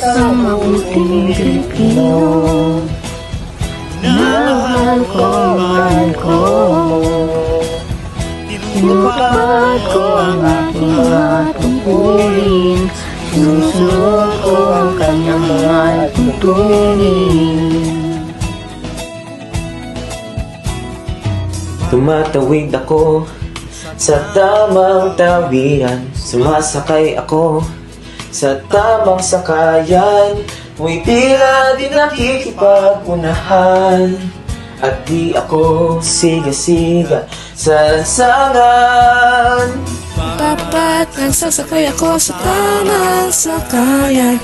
isang mabuting Pilipino na mahal ko. Tinutupad ko ang aking mga tungkulin, sinusunod ko ang kanyang mga tuntunin. Tumatawid ako sa tamang tawiran, sumasakay ako sa tamang sakayan, mo'y tila di nakikipag-unahan, at di ako siga-siga sa lansangan. Dapat nagsasakay ako sa tamang sakayan,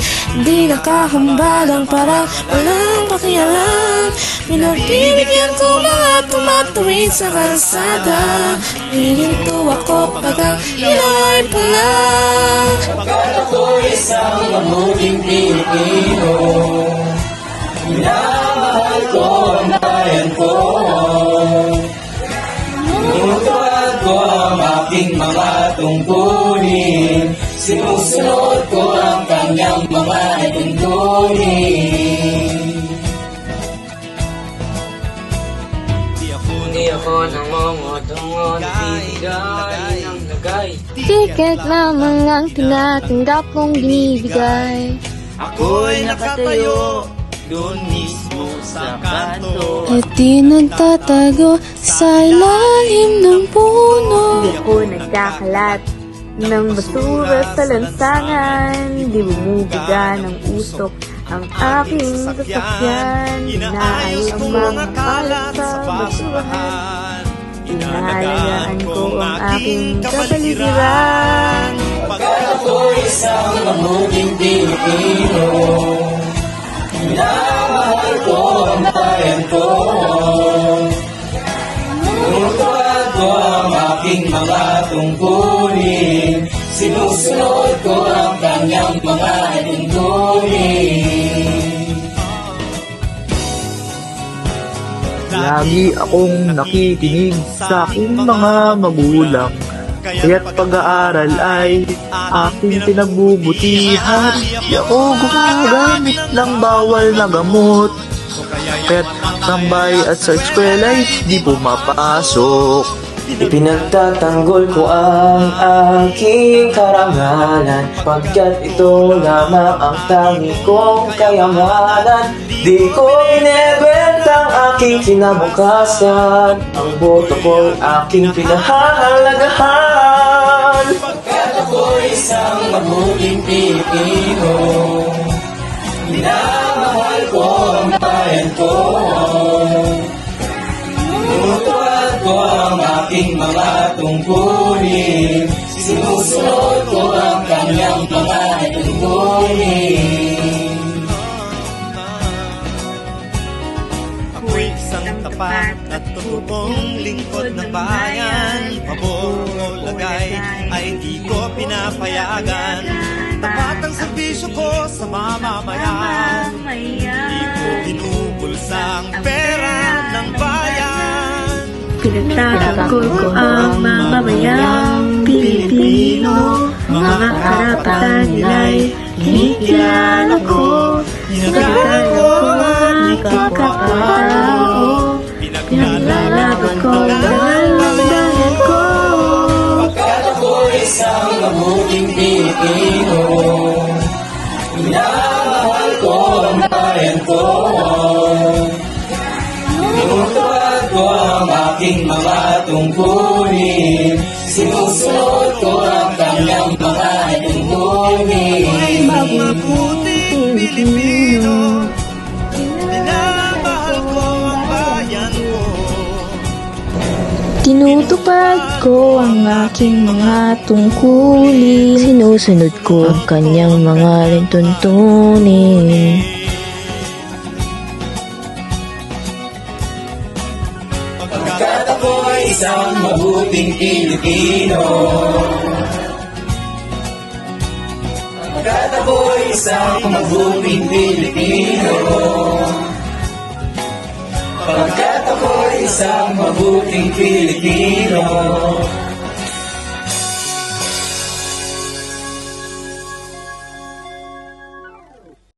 di nakahambalang para walang pakialam. Pinagbibigyan ko mga tumatawid sa kalsada, hihinto ako pag ang ilaw ay pula. Pagkat ako'y isang mabuting Pilipino, minamahal ko ang bayan ko. Tinutupad ko ang aking mga tungkulin, sinusunod ko ang kanyang mga tuntunin. Di ako nangungutungon, bibigay ng lagay. Tiket lamang ang tinatanggap kong binibigay. Ako'y nakatayo doon mismo sa kanto. At di nagtatago sa ilalim ng puno. Di ako nagkakalat ng basura sa lansangan. Di bumubiga ng usok ang aking sasakyan. Inaayos ko mga kalat sa basurahan. Inalagaan ko ang aking kapaligiran. Pagkat ako'y isang mabuting Pilipino, minamahal ko ang bayan ko. Tinutupad ko ang aking mga tungkulin, sinusunod ko ang kanyang mga tuntunin. Lagi akong nakikinig sa aking mga magulang, kaya't pag-aaral ay aking pinagbubutihan. Di ako gumagamit ng bawal na gamot, kaya't tambay at sa eskwela ay di pumapasok. Ipinagtatanggol ko ang aking karangalan, pagkat ito lamang ang tangi kong kayamanan. Di ko inebentang aking kinabukasan, ang boto ko'y aking pinahahalagahan. Pagkat ako'y isang mabuting Pilipino, minamahal ko ang bayan ko. Tinutupad ko ang aking mga tungkulin, sinusunod ko ang kanyang mga tuntunin. Ako'y isang tapat at totoong lingkod ng bayan. Pabor o lagay ay di ko pinapayagan. Tapat ang serbisyo ko sa mamamayan. Di ko binubulsa ang pera ng bayan. Pinagtatanggol ko ang mamamayang Pilipino, mga karapatan nila'y kinikilala ko. Pinagkala ko ang aking kapatao, pinaglalaban ko ang bayan ko. Pagkat ako'y isang mabuting Pilipino, minamahal ko ang bayan ko. Tinutupad ko ang aking mga tungkulin, sinusunod ko ang kanyang mga tuntunin. Mabuting Pilipino, minamahal ko ang bayan ko. Tinutupad ko ang aking mga tungkulin, sinusunod ko ang kanyang mga tuntunin. Pagkat ako'y isang mabuting Pilipino, pagkat ako'y isang mabuting Pilipino, pagkat ako'y isang mabuting Pilipino,